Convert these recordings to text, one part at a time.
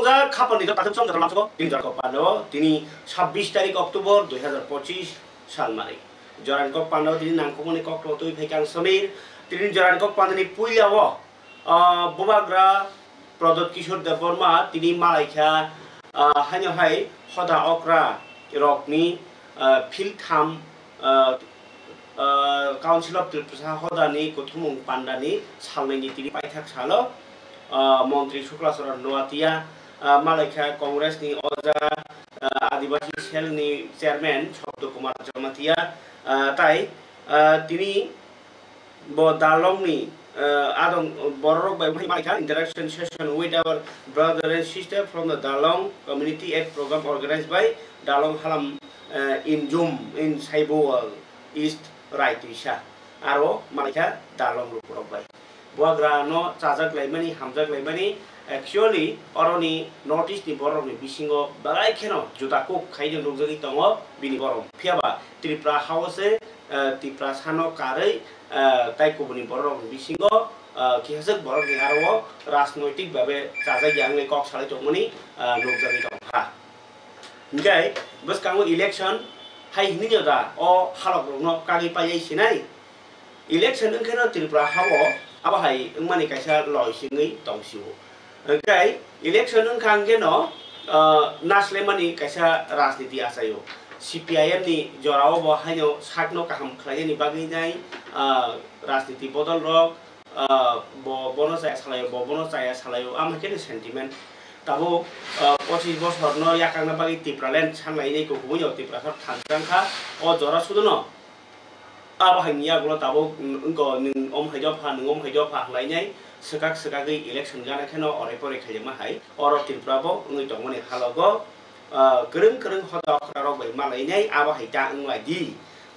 যা খাপানি তো তাদের সঙ্গে লাঞ্চক তিনি জরানকক পান্ডাও তিনি 26 তারিখ অক্টোবর 2025 সাল মারে জরানকক পান্ডাও তিনি নাংকমনি কক্ট তুই ফেকাং সমীর তিনি জরানকক পান্ডানি পুইলাও ববাগ্রা প্রদত্ত কিশোর দেববর্মা তিনি মালাইখা হাই হদা অকরা রকনি ফিলথাম কাউন্সিল অফ त्रिपुरा हदानि गथमुं पान्डानि सालनायनि तिनि पाइथाक सालो मन्त्री शुक्लाचरण नवातिया मालाइखा कांग्रेसनि अजा आदिवासी सेलनि चेयरमैन शब्द कुमार जमातिया ताई तिनि दालंनि आदम borok by मालाइखा interaction session with our brother and sister from the Dalong community aid program organized by Dalong Halam in Jum in Saibowal East right isha aro malikha dalong rukurok bai boagra no chajak laimani hamjak laimani actually oroni notice ni borok ni bisingo balai kheno juta ko khaide nokjagi tongo bini borok phiaba Tripura house Tripura sano karai tai kobuni borok ni bisingo khihajak borok ni aro rajnoitik babe chajak yangle kok salai tongmani nokjagi tongha ngai bas kango election hai hini joda o halok no kagi payai sinai election ngkeno Tripura hawo aba hai ngmani kaisa loisingui tongsiu kai election ngkangge no naslemani kaisa rajniti asayo CPIM ni jorao bo haino sakno kaham khlai ni bagi nai rajniti bodol rok bo bono saya salayo bo bono saya salayo amkene sentiment tabo 25 বছর no yakang na bagi Tripura land sanglai nei ko kuyo Tripura sar thanjangkha o jora sudono aba hangya gulo tabo ngo ning om haijo pha ning om haijo pha lai nai sekak sekagi election gana kheno ore pore khaima hai oro Tripura bo ngui tongmani halogo kereng kereng hoda khara bai malai nai aba haita nglai di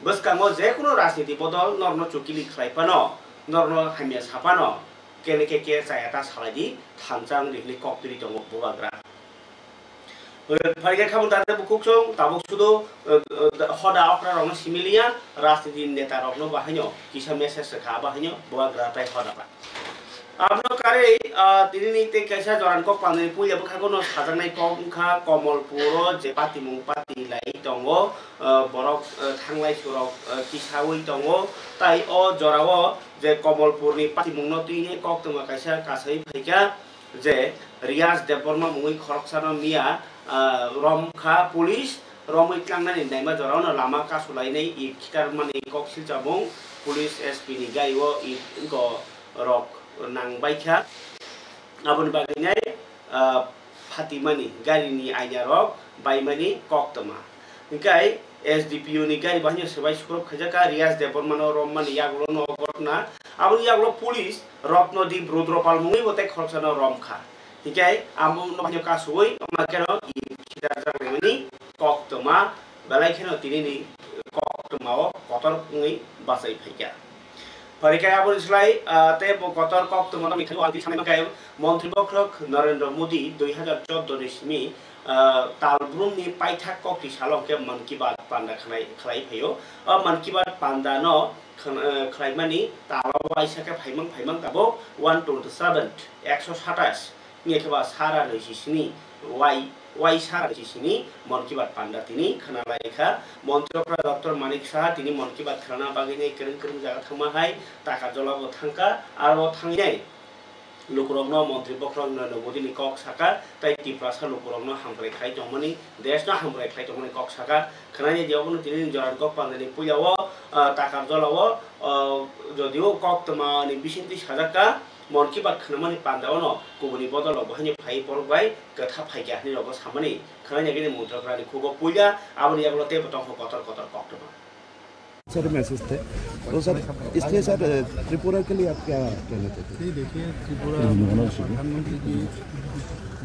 boskango je kono rajniti bodol norno chukili khlai pano norno hamya sapano kene ke saya ta saladi thanjang rikli koptri tongo bobagra फारिगे खाबु दाते बुकुकसं Tabuk सुदो हदा अक्रा रंग similia राजनीति नेता रंग बाहायनो किसा message खा बाहायनो बोआग्रा ताइ हदापा आपनो कारे तिनि ते कैसा जरानকক पाने पुया बखागो न साजानाय कमखा कमलपुरो जे पातिमुं पाति लाई दंगो बरक थांलाय सुरक किसावै दंगो ताइ अ जरावो जे कमलपुरनि पातिमुं न तिनि कक्तमा कैसा कासै फैका जे रियाज देबबर्मा मुङै खरकसानो मिया रमखा पुलिस रमै क्लांनानै नायमा जरावनो लामा कासुलायनै इ खिटार माने कक्सिल जाबुं पुलिस एसपि नि गाइवो इ इनको रक नांबायखा आबुनि बागैनाय फातिमानि गारिनि आइना रक बायमानि कक्तमा निकाय एसडीपीओ नि गारि बाहनि सबाय सुक्रब खैजाका रियाज देबबर्मानो रममानि यागुलो नगरना आबुनि यागुलो पुलिस रत्नदीप रुद्रपाल मुङै बते खरकसानो रमखा निकाय आमु नबाहनि कासुवै माकेनो इ खिटार जागैमानि कक्तमा बालायखेनो तिनिनि कक्तमाव कतर मुङै बासाय फैगा परिकाय आबुनिस्लाय ते कतर कक्तमा मिथाइ आलति सानै गाय मन्त्री बख्रक नरेन्द्र मोदी 2014 निस्मि तालब्रुमनि पाइथाक कक्ति सालंके मन की बात पान्दा खलाय फैयो मन की बात पान्दा न खलायमानि तालावाइसाके फाइमं ताबो 127 127 निखेबा सारा नैसिनि वाई सारा नैसिनि मन की बात पान्दा तिनि खनालायखा मन्त्रीफ्रा डॉक्टर मानिक साहा तिनि मन की बात खलाना बागैनै केरें केरें जागा थांमाहाय ताका जलाबो थांका आरो थांनाय लुकुरंनो मन्त्री बख्रं नरेन्द्र मोदी नि कक साका ताइ Tripura सा लुकुरंनो हामब्राय खाय दमनि देशना हामब्राय खाय दमनि कक साका खनाय दियावनो तिनि जरानকক पान्दानि पुयावो ताका जलावो जदिও कक्तमानि बिसिन्ति साजाका मन की बात खनमानि पान्दावनो गुबुनि बदल बहानि फाइ परबाय गथा फाइगानि रग सामनि खनाय गेनि मन्त्रफ्रानि खुगो पुया आबनि यागलो ते बतंग कतर कक्तमा सर मैसेज थे तो सर इसलिए सर त्रिपुरा के लिए आप क्या कहना चाहते हैं? देखिए त्रिपुरा प्रधानमंत्री जी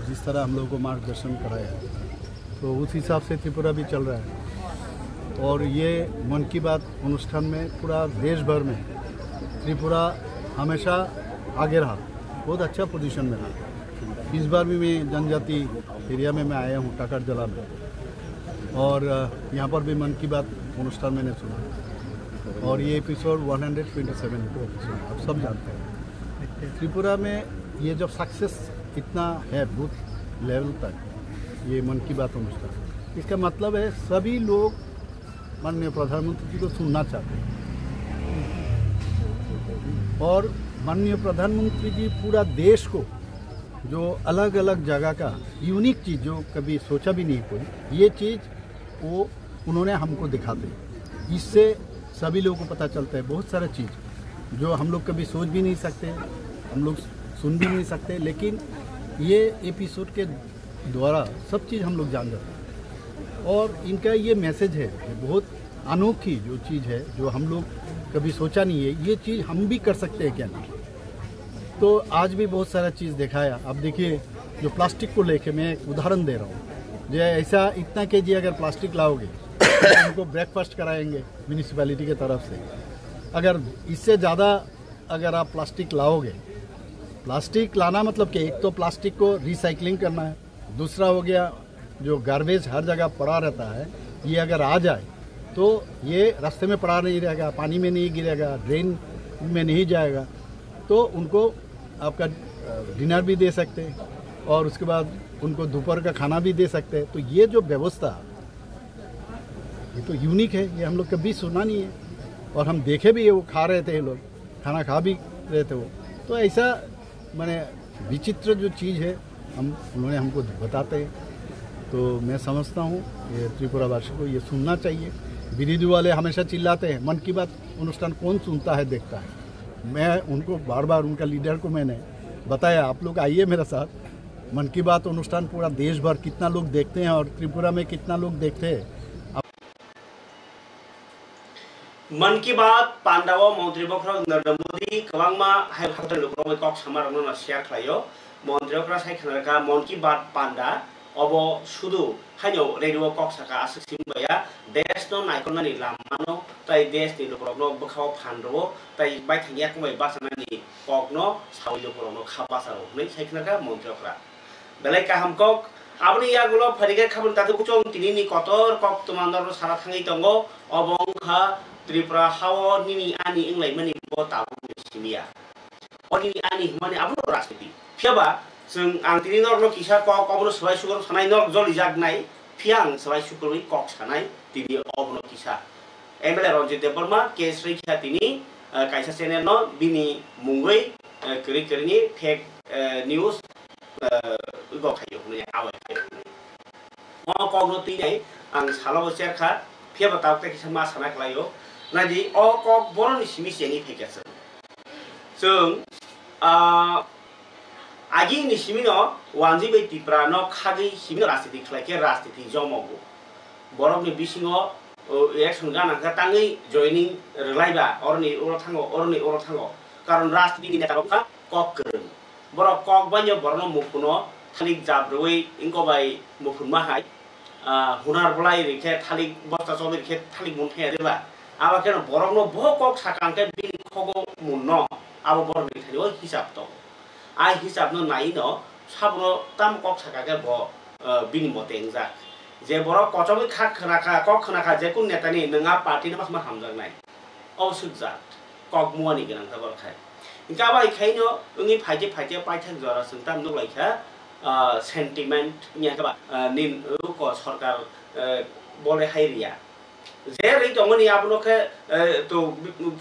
जिस तरह हम लोगों को मार्गदर्शन कराया तो उस हिसाब से त्रिपुरा भी चल रहा है और ये मन की बात अनुष्ठान में पूरा देश भर में त्रिपुरा हमेशा आगे रहा, बहुत अच्छा पोजीशन में रहा। इस बार भी मैं जनजाति एरिया में मैं आया हूँ टाकर जिला में और यहाँ पर भी मन की बात अनुष्ठान मैंने सुना और ये एपिसोड 127 को एपिसोड आप सब जानते हैं। त्रिपुरा में ये जब सक्सेस इतना है बूथ लेवल तक ये मन की बात अनुष्ठान। इसका मतलब है सभी लोग माननीय प्रधानमंत्री जी को सुनना चाहते हैं और माननीय प्रधानमंत्री जी पूरा देश को जो अलग अलग जगह का यूनिक चीज़ जो कभी सोचा भी नहीं कोई, ये चीज़ वो उन्होंने हमको दिखाते हैं। इससे सभी लोगों को पता चलता है बहुत सारा चीज़ जो हम लोग कभी सोच भी नहीं सकते, हम लोग सुन भी नहीं सकते, लेकिन ये एपिसोड के द्वारा सब चीज़ हम लोग जान जाते हैं। और इनका ये मैसेज है कि बहुत अनोखी जो चीज़ है जो हम लोग कभी सोचा नहीं है, ये चीज़ हम भी कर सकते हैं क्या नहीं। तो आज भी बहुत सारा चीज़ दिखाया। अब देखिए जो प्लास्टिक को लेके मैं एक उदाहरण दे रहा हूँ, जो ऐसा इतना केजी अगर प्लास्टिक लाओगे तो उनको ब्रेकफास्ट कराएंगे म्यूनिसिपैलिटी की तरफ से। अगर इससे ज़्यादा अगर आप प्लास्टिक लाओगे, प्लास्टिक लाना मतलब कि एक तो प्लास्टिक को रिसाइकलिंग करना है, दूसरा हो गया जो गार्बेज हर जगह पड़ा रहता है, ये अगर आ जाए तो ये रास्ते में पड़ा नहीं रहेगा, पानी में नहीं गिरेगा, ड्रेन में नहीं जाएगा, तो उनको आपका डिनर भी दे सकते हैं और उसके बाद उनको दोपहर का खाना भी दे सकते हैं। तो ये जो व्यवस्था ये तो यूनिक है, ये हम लोग कभी सुना नहीं है और हम देखे भी है, वो खा रहे थे, लोग खाना खा भी रहे थे वो। तो ऐसा मैंने विचित्र जो चीज़ है उन्होंने हमको बताते हैं। तो मैं समझता हूँ ये त्रिपुरावासी को ये सुनना चाहिए। विरोधी वाले हमेशा चिल्लाते हैं मन की बात अनुष्ठान कौन सुनता है देखता है। मैं उनको बार बार उनका लीडर को मैंने बताया आप लोग आइए मेरे साथ, मन की बात अनुष्ठान पूरा देश भर कितना लोग देखते हैं और त्रिपुरा में कितना लोग देखते हैं। मन की बात पांडाव मंत्री बखरा नरेंद्र मोदी कबांगमा हाय खातर लोकरो कक समारनो शेयर खालायो मंत्रिफ्रा सायखनारका मन की बात पांडा अब शुधु हाइनो रेडियो कक साका आसिसिमबाया देशनो नायकनानि लामानो ताई देशनि लोकरो बखाव फानरो ताई बायथांगिया कमाय बासनानि ककनो सावि लोकरो खाबासारो नै सायखनारका मंत्रिफ्रा बेलाय काहामकक aboni yagulo farige khabun tatu kuchong tinini kotor kok tumandor sara thangai tongo obong ha Tripura hawo nini ani inglai mani bo tabu simia oni ani mani abro rasiti phiaba जों आं तिनि नरनो किसा कक अबनो सबाय सुगर सानाय नर जलि जागनाय फियां सबाय सुगरनि कक सानाय तिनि अबनो किसा एमएलए रंजित देवबर्मा केस रैखा तिनि कायसा चेनेल न बिनि मुंगै करि करिनि फेक न्यूज गखायो ने आवाय खायो कगनो तिनै आं सालाव सेरखा फियाबा तावते किसा मा साना खलायो नादि अ कक बरनि सिमि सेनि फेकेस जों आगी नि सिमिनो वानजि बै तिप्रा न खागै सिमिनो राजनीति खलायके राजनीति जमगो बरकनि बिसिङो इलेक्शन गानांखा ताङै जयनिं रलायबा अरनि अर थाङो कारण राजनीति नेताफोरा कक गोरों बरक कक बान्यो बरनो मुफुनो थालिक जाब्रवै इंगबाय मुफुनमा हाय हुनार बलाय रेखे थालिक बस्ता चबि रेखे थालिक मुनथाय देबा आबाकेनो बरकनो बह कक साकांके बिनि खगो मुननो आबो बरनि थालिओ हिसाब तो आई हिसाब न नाई न साबनो ताम कक साकाके ब बिनि मतें जा जे बर कचबि खा खनाखा कक खनाखा जे कुन नेतानि नङा पार्टीनि मासमा हामजानाय औसुक जा कक मुवानि गोनांथा बरखाय इनका बाय खायनो उनि फाइटे पाइथाक जरा संताम दलायखा सेंटिमेंट नियाखा निन को सरकार बोले हायरिया जे रै दंगनि आबनोखे तो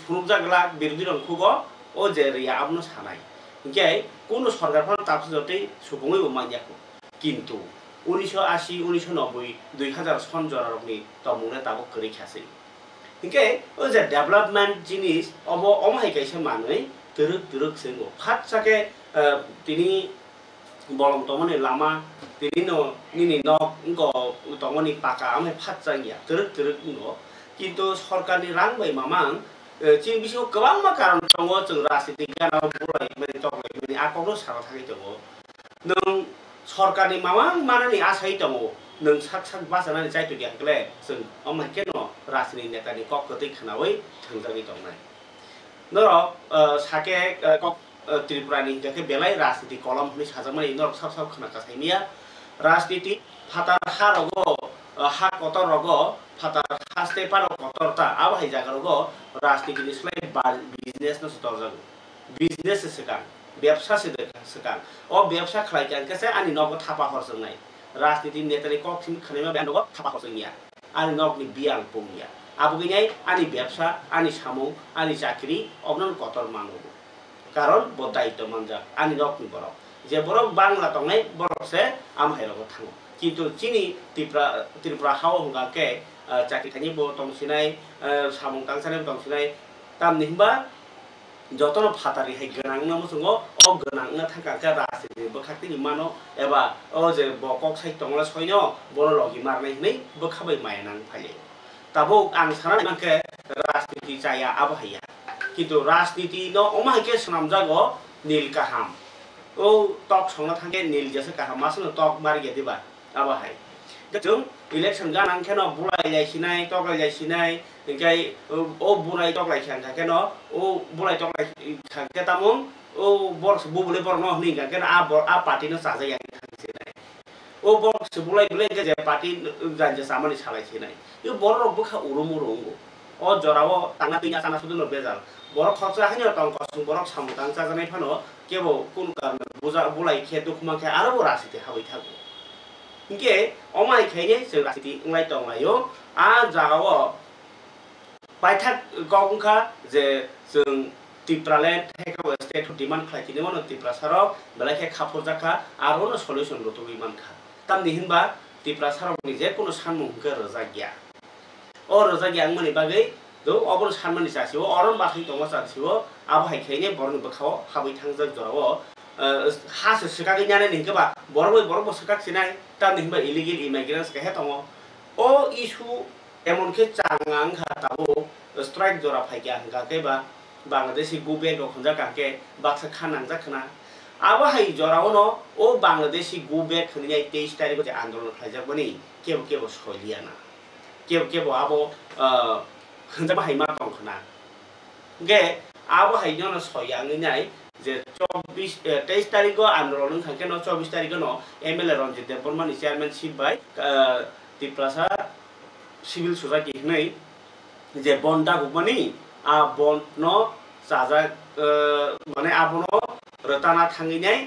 फुनुक जागला बिरोधी रंखुगो ओ जे रिया आबनो सानाय इनके कोनो सरकारफोर तापस जते सुबुङै मानियाखौ किन्तु 1980 1990 2000 सन जरारनि तमुने ताबो करिखासै इनके ओ जे डेभलपमेंट जिनिस अब अमहाय कायसे मानै तुरुक सेंगो फाटसाके तिनि बलम तमने लामा तिनि नो निनि नक इंगो तमनि पाका आमहाय फाटसागिया तुरुक इंगो किन्तु सरकारनि रां बाय मामां चिं बिसिङाव गोबां मा कारण दङ जों राजनीति गानाव बुलाय माने तगलाय माने आकौनो सारा थाखाय दङ नों सरकारनि मामा मानानि आसाय दङ नों साक बासानानै जायतो दियाखले जों अमाकेनो राजनीति नेतानि कककै खानावै थांजागै दंनाय नर साके कक त्रिपुरानि जखे बेलाय राजनीति कलम हनि साजामानि नर साब खानाकासायनिया राजनीति फातार हा रगो हा कतर रगो फातार हास्ते पारो कतरता आबाहाय जागारगो राजनीति निस्लाय बिजनेस न सतर जागो बिजनेस सेका ব্যবসা সেকাং ও ব্যবসা খালাইকাং কেসে আনি নগ থাপা হরসংনাই রাজনীতি নেতাनि কক থিম খানাইमा बे नग थापा हरसंनिया आनि नगनि बियाल पोंनिया आबुगिनाय आनि व्यवसा आनि सामु आनि चाकरी अबनन कतर मानो कारण ब दायित्व मानजा आनि नगनि बरक जे बरक बांला तंनाय बरक से आम हायरग थाङो किन्तु चिनि त्रिपुरा हाव हंगा के चाकरी थानि ब तंसिनाय सामु तांसानाय तंसिनाय तामनि हिंबा जतन फातारि हाय गोनांना मसंगो अ गोनांना थांगाके राजनीति बखाक्तिनि मानो एबा अ जे बकक साइ तंला सयनो बन लगी मारनाय हनै बखाबै मायनां फाले ताबो आं साना नांके राजनीति जाया आबहाया किन्तु राजनीति न अमाहाके सनाम जागो नील काहाम ओ टक संना थांगे नील जैसे काहाम मासनो टक मार गेदिबा आबहाय जों इलेक्शन गानां केनो बुलाय लायसिनाय टक लायसिनाय ओंखाय ओ बुलाय टक लायखान थाकेनो ओ बुलाय टक लायखाके तामुं ओ बर्स बुबुले बरनो हनि गाकेन आ पार्टी न साजाया थांसिनाय ओ बर्स बुलाय बुलाय जे पार्टी जानजे सामानि सालायसिनाय यो बररो बखा उरुमुरुंगो ओ जरावो तांना पिना साना सुदुनो बेजाल बरक खरसा हानि टंकसुं बरक सामुतां जाजानाय फानो केबो कुन कारन बुजा बुलाय खे दुखुमाखे आरो रासिते हाबै थागो इंके अमाय खायने जों रासिति इंलाय तंलायो आ जागावो पाइथाक गंखा जे जों त्रिपुरालेण्ड हेकाबो स्टेट डिमान्ड खालायथिनो मन त्रिपुरा साराव बेलाखे खाफर जाखा आरो न सल्युशन लतो बिमानखा तामनि हिनबा त्रिपुरा सारावनि जे कोनो सानमुंखो रजा गया ओ रजा गया आंमोनि बागै दो अबर सानमानि जासियो अरन बाखै दङ जासियो आबहाय खायने बरनि बखाव हाबै थांजों जरावो हासो सिकागै नानै निंकबा बरबो सिकाखसिनाय तामनि हिनबा इलिगेल इमाइग्रेन्ट्स कहे दङ ओ इशु एमनके चांगां खाताबो स्ट्राइक जरा फाइया हंगाकेबा बांलादेशी गुबे गखंजा काके बाक्सा खानां जाखना आबो हाय जरावनो ओ बांलादेशी गुबे खनियाय 23 तारिख जे आंदोलन खालायजाबनि केबो सलियाना केबो आबो हंजा बाहाय मा दंखना गे आबो हाय जनो सयाङैनाय जे 23 तारिख आंदोलन खाकेनो 24 तारिख न एमएलए रंजित देवबर्मानि chairmanship by Tripura civil society हनै जे बन्दा गुबनि आ बन्द न साजा माने आबनो रताना थाङैनाय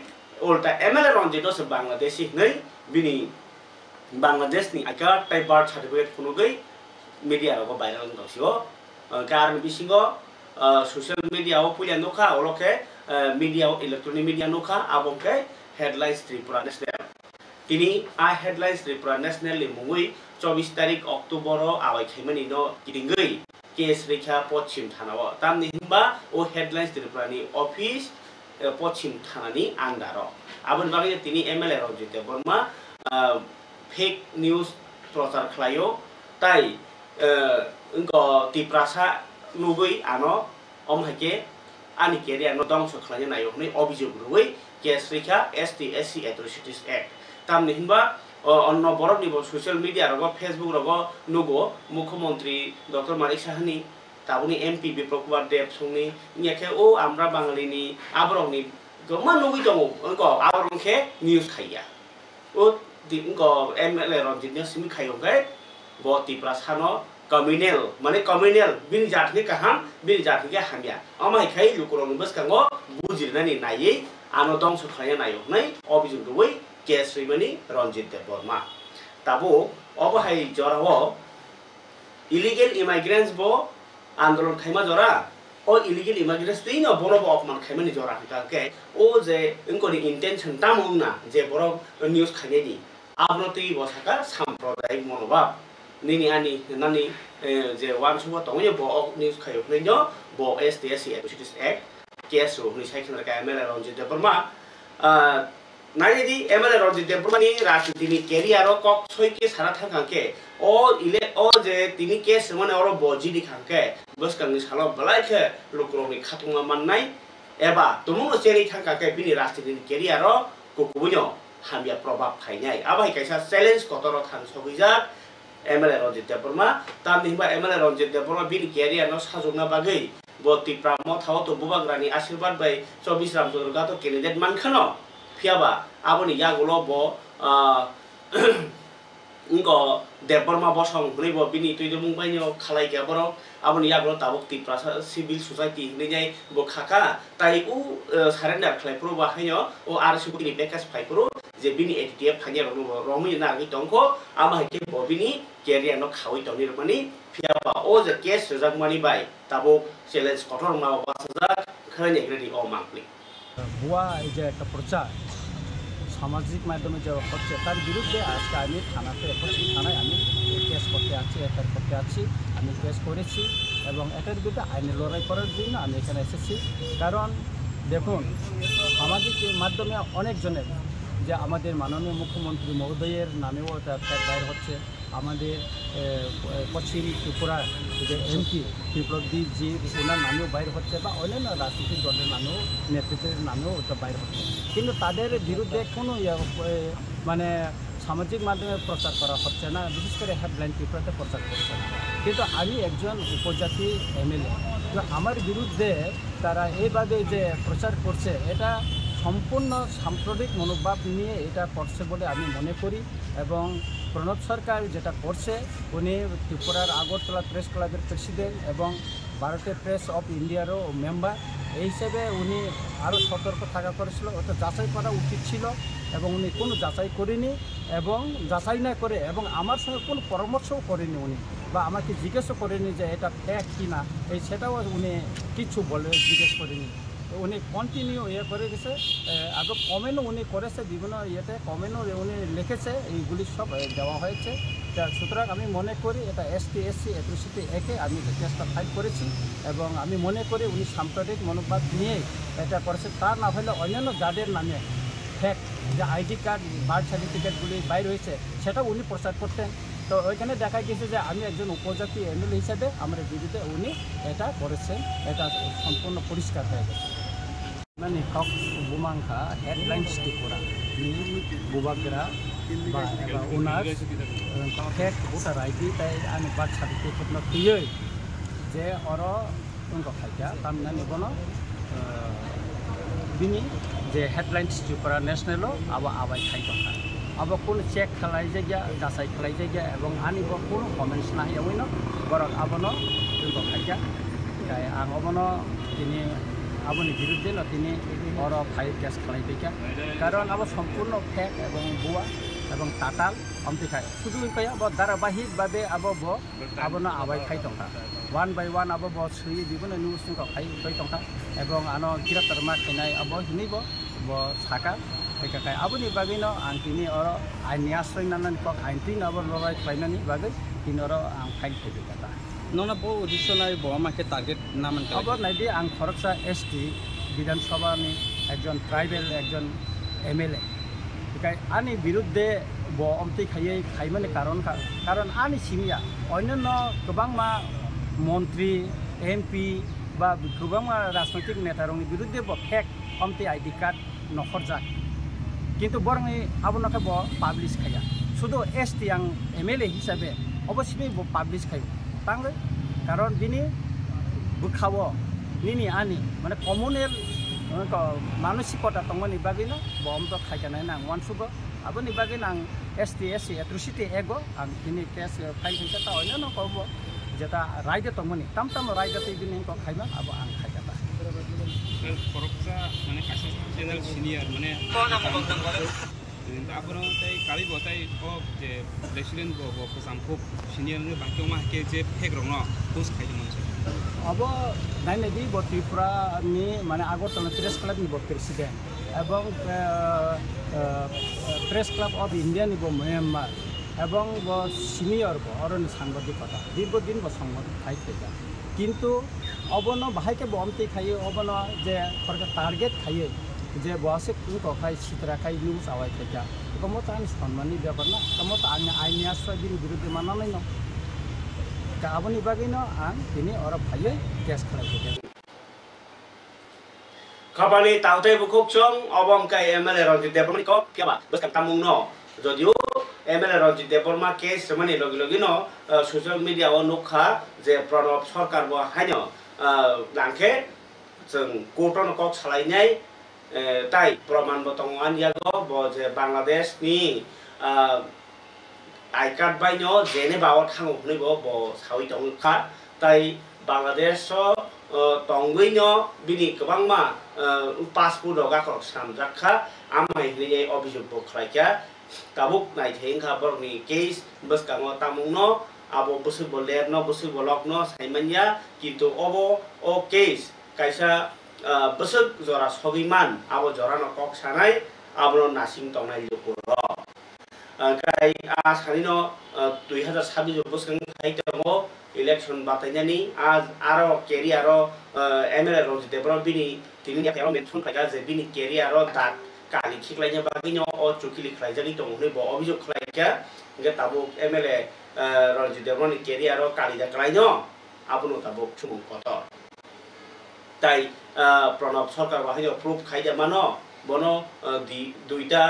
उल्टा एमएलए रंजित से बांलादेशी हनै बिनि बांलादेशनि आका टाइप बर्थ सर्टिफिकेट खुनुगै मीडिया रगो भाइरल दसियो कारण बिसिङो सोशल मीडिया ओ पुलिया नखा ओलखे मीडिया इलेक्ट्रॉनिक मीडिया नखा आबंके हेडलाइंस त्रिपुरा नेशनल तिनी आ हेडलाइंस त्रिपुरा नेशनल लिमुङै 24 तारिख अक्टोबर आवाय खायमानि न गिदिंगै केस रेखा पश्चिम थानाव तामनि हिंबा ओ हेडलाइंस त्रिपुरानि ऑफिस पश्चिम थानानि आन्दार आबन बागै तिनी MLA Ranjit Debbarma fake news प्रचार खालायो ताई इंको त्रिपुरासा नुगै आनो अमहाके आनि केरियार न दंस खालायनो नायो हनै अभियोग रुगै केस रेखा ST/SC एट्रोसिटीज एक्ट तामनि हिंबा অন্য বরফ নিব সোশ্যাল মিডিয়া রগ ফেসবুক রগ নুগো মুখ্যমন্ত্রী ডক্টর মানিক সাহানি তাবুনি এমপি বিপ্লব কুমার দেব সংনি ইয়াকে ও আমরা বাঙালিনি আবরংনি গমা নুগি দङ अंको आबरंखे निउज खाइया ओ दिंको एमएलए रंजित सिमी खाइयोगे ब त्रिपुरा सानो कम्युनल माने कम्युनल बिनि जाथि काहाम बिनि जाथि के हामिया अमाय खाइ लुकुरंनि बसकांगो बुजिरनानि नायै आनो दंस खाया नायो नै अभियोग दुवै केस रिमनि रंजित देवबर्मा ताबो अबहाय जरावो इलिगेल इमाइग्रेंट्स बो आंदोलन खाइमा जरा ओ इलिगेल इमाइग्रेंट्स दैनो बरबो अपमान खाइमानि जरा के ओ जे इंकोनि इंटेंशन तामुना जे बरब न्यूज खाइनि आब्रति बसाका साम्प्रदायिक मनोभाब निनि आनि नानि जे वान सुबो तंगयो बो न्यूज खाइयो नैनो बो ST/SC एट्रोसिटीज एक्ट केस रो नि साइखनर का एमएलए रंजित देवबर्मा नायदि एमएलए रंजित देवबर्मानि राजनीतिनि केरियार कक सयके सारा थांखांके ओ जे तिनि केस माने अर बजिनि खांके बसकांनि सालाव बलायखे लुकुरंनि खाथुमा माननाय एबा तुमुनो चेरि थांखांके बिनि राजनीतिनि केरियार कुकुबुनो हामिया प्रभाब खायनाय आबाय कायसा चैलेंज कतर थान सगैजा एमएलए रंजित देवबर्मा तामनि हिबा एमएलए रंजित देवबर्मा बिनि केरियार न साजुगना बागै बति प्राम थाव तो बुबाग्रानि आशीर्वाद बाय 24 रामचंद्र गातो कैंडिडेट मानखानो फियाबा आबोनि यागुलो बो इंको देबरमा बसं हुनै ब बिनि तुइदो मुंबाइनो खालाय गया बरो आबनि यागलो ताबक त्रिपुरा सिविल सोसाइटी नै जाय ब खाका ताइ उ सारेन्डार खालायफ्रो बाहायनो ओ आरसी नि पेकेज फाइफ्रो जे बिनि एटीएफ फाइया रमि नागि टंको आमा हेके ब बिनि केरिया न खावै तनि रमनि फियाबा ओ जे केस सजाक मानि बाय ताबक चैलेंज कठोर मा बासजा खरने ग्रेडी ओ मांकली बुआ যে একটা প্রচার সামাজিক মাধ্যমে যে হচ্ছে তার বিরুদ্ধে আজকে আমি থানাতে এফএসসি থানায় আমি কেস করতে আছি এফআইআর করতে আছি আমি কেস করেছি এবং এটার বিরুদ্ধে আইনি লড়াই করার জন্য আমি এখানে এসেছি কারণ দেখুন সামাজিক মাধ্যমে অনেকজনের যে আমাদের মাননীয় মুখ্যমন্ত্রী মহোদয়ের নামেও এটা দায়ের হচ্ছে আমাদের পশ্চিম ত্রিপুরার যে এমপি বিপ্লবদীপ জি ওনার নামেও বাইর হচ্ছে বা অন্যান্য রাজনৈতিক দলের নামেও নেতৃত্বের নামেও ওটা বাইর হচ্ছে কিন্তু তাদের বিরুদ্ধে কোনো মানে সামাজিক মাধ্যমে প্রচার করা হচ্ছে না বিশেষ করে হেডলাইন ত্রিপুরাতে প্রচার করছে না কিন্তু আমি একজন উপজাতি এমএলএ তো আমার বিরুদ্ধে তারা এইভাবে যে প্রচার করছে এটা সম্পূর্ণ সাম্প্রদায়িক মনোভাব নিয়ে এটা করছে বলে আমি মনে করি এবং প্রণব সরকার যেটা করছে উনি ত্রিপুরার আগরতলা প্রেস ক্লাবের প্রেসিডেন্ট এবং ভারতের প্রেস অফ ইন্ডিয়ারও মেম্বার এই হিসেবে উনি আরও সতর্ক থাকা করেছিল ওটা যাচাই করা উচিত ছিল এবং উনি কোনো যাচাই করেনি এবং যাচাই না করে এবং আমার সঙ্গে কোনো পরামর্শও করেনি উনি বা আমাকে জিজ্ঞেসও করেনি যে এটা ফ্যাক্ট কি না এই সেটাও উনি কিছু বলে জিজ্ঞেস করেনি উনি কন্টিনিউ করে গেছে আগে কমেন্টও উনি করেছে বিভিন্ন ইয়েতে কমেন্টও উনি লিখেছে এইগুলি সব দেওয়া হয়েছে সুতরাং আমি মনে করি এটা এসটি এসসি অ্যাট্রোসিটি একে আমি কেসটা ফাইল করেছি এবং আমি মনে করি উনি সাম্প্রদায়িক মনোভাব নিয়েই এটা করেছে তা না হলে অন্যান্য যাদের নামে ফ্যাক্ট যে আইডি কার্ড বার্থ সার্টিফিকেটগুলি বাইর হয়েছে সেটাও উনি প্রচার করতেন তো ওইখানে দেখা গেছে যে আমি একজন উপজাতি এমএলএ হিসাবে আমার বিরুদ্ধে উনি এটা করেছেন এটা সম্পূর্ণ পরিষ্কার হয়ে গেছে মানে হক বুমাংখা headlines Tripura ni bubagra ba unar fake voter ID tai ani birth certificate no tiyoi je oro ungko khaika tamna nibono bini je headlines Tripura national abo abai khaika abo kun check khalai jaya jasai khalai jaya ebong ani bo kun comments na yaoino borok abono ungko khaika kai ang abono tini আপনি বিরুদ্ধে না তিনি বড় file case খাইকা কারণ আবার সম্পূর্ণ fake এবং ভুয়া এবং টাটাল অমতি খায় শুধু কয়া ধারাবাহিকভাবে আবনো আবাই খাই টঙ্কা ওয়ান বাই ওয়ান আবো সুই বিভিন্ন নিউজ খাই টঙ্কা এবং আনো গ্রেপ্তার মা খাই আবো হিনিব সাকা খাই আপনি বাগিনো আং তিনি অর আইনি আশ্রয় নানান কক আইন তিন আবার লড়াই খাইনানি বাগৈ তিনি অর আং ফাইল খাইকা नोंना बहु उद्देश्य बहा माखे टार्गेट नाम अब नाइदि आं खरगसा एसटी विधानसभानि एकजन ट्राइबेल एकजन एमएलए बेखाय आंनि बिरुद्धे अमति खायै खायमानि कारण आंनि सिमिया अन्यान्य गोबांमा मन्त्री एमपि बा गोबांमा राजनैतिक नेतारनि बिरुद्धे फेक अमति आईडी कार्ड नखरजा किन्तु बरंनि आबोनाखे पाब्लिश खाया शुधु एसटी आं एमएलए हिसाबै अवश्य पाब्लिश खायो तांगै कारण बिनि बुखाव निनि आनि माने कमनेल मानसिकता तंगनि बागैनो बम तो खायखानाय ना वानसुगो आबनि बागैनो आं एसटी एससी एट्रोसिटी एगो आं बिनि केस फाइल खायता अन्यनो कबो जेता रायदे तंगनि ताम रायदे बिनि को खायमा अब आं खायता फरकसा माने कासे चैनल सिनियर माने आपनो ताई काली बताई को जे प्रेसिडेंट को सामखुब सिनियर ने बांकियो मा के जे फेक रंग पोस्ट खाइ मानसे अब नाइनेदि त्रिपुरा नि माने আগরতলা प्रेस क्लब नि प्रेसिडेंट এবং प्रेस क्लब अफ इंडिया नि मेम्बर এবং सिनियर अरनि सांबादिकता दीर्घदिन संबाद खाइथेगा किन्तु अबनो बाहायके बमते खायो अबनो जे टार्गेट खायो जे बसे कुन खाय सित्रा खाय न्यूज आवाय थेगा कमो तानि सम्माननि ब्यापार ना कमो ता आंनि आइनि आश्रय बिनि विरुद्ध माननाय न का आबनि बागैनो आं दिनै अर फाइले केस खालायथेगा खाबानि ताउथाय बुखुकचों अबंकाय एमएलए रंजित देबरमानि को केबा बसका तामुं न जदिও एमएलए रंजित देबरमा केस माने लगे न सोशल मीडिया ओ नखा जे प्रणब सरकार बो हायनो लांखे जों कोर्टन कक सालायनाय ताई प्रमाण बतंगान यागो जे बांग्लादेश नि আই কার্ড বাইনো জেনে বাও থাঙ্গো হইবো ব সাউই টংখা তাই বাংলাদেশ টংগইনো বিনি गोबांमा पासपोर्ट गाखर सामजाखा आमाय हइने अभियोग बख्लाइका ताबुक नाइथेंखा बरनि केस बसकांगो तामुंनो आबो बोसोर बोलेरनो बोसोर बोलकनो साइमानिया किन्तु अबो ओ केस काइसा बोसोर जरा सगिमान आबो जरानो कक सानाय आबो नासिं तंनाय लोगो गाय सानिनो 2026 बोसोर खाइतमो इलेक्शन बातायनानि आज आरो केरियार एमएलए रंजित देब्र बिनि तिनि याखायाव मेनसन खायगा जे बिनि केरियार दा कालि खिख्लायनो बागिनो अ चुकिलि खायजानि दंहै ब अभियोग खायगा गे ताबो एमएलए रंजित देब्रनि केरियार कालि दा क्लायनो आबुनो ताबो सुमुं कत ताई प्रणब सरकार बाहाय प्रूफ खायजा मानो बनो दुईटा